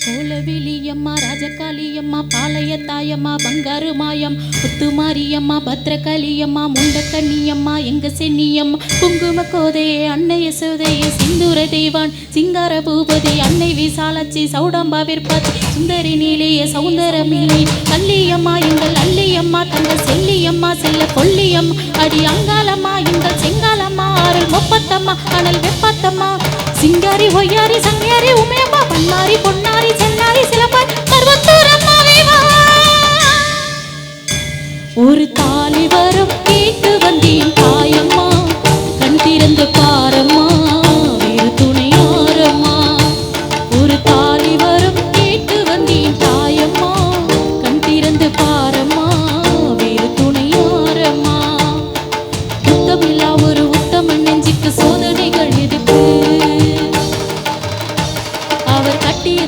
கோலவிலியம்மா ராஜகாளியம்மா பாளையத்தாயம்மா பங்காரு மாயம் முத்துமாரியம்மா பத்ரகாளியம்மா முண்டக்கண்ணியம்மா எங்க சென்னியம்மா குங்கும கோதையே அன்னை யசோதையே சிந்தூர தெய்வான் சிங்கார பூபதி அன்னை விசாலாட்சி சௌடம்பா விற்பதி சுந்தரி நீலையே சௌந்தரமில்லை கல்லியம்மா எங்கள் அல்லியம்மா தங்கள் செல்லியம்மா செல்ல கொல்லியம்மா அடி அங்காளம்மா எங்கள் செங்காலம்மா அருள் முப்பத்தம்மா அனல் வெப்பத்தம்மா சிங்காரி ஒய்யாரி சங்காரி உமையம்மா பன்னாரி பொன்னா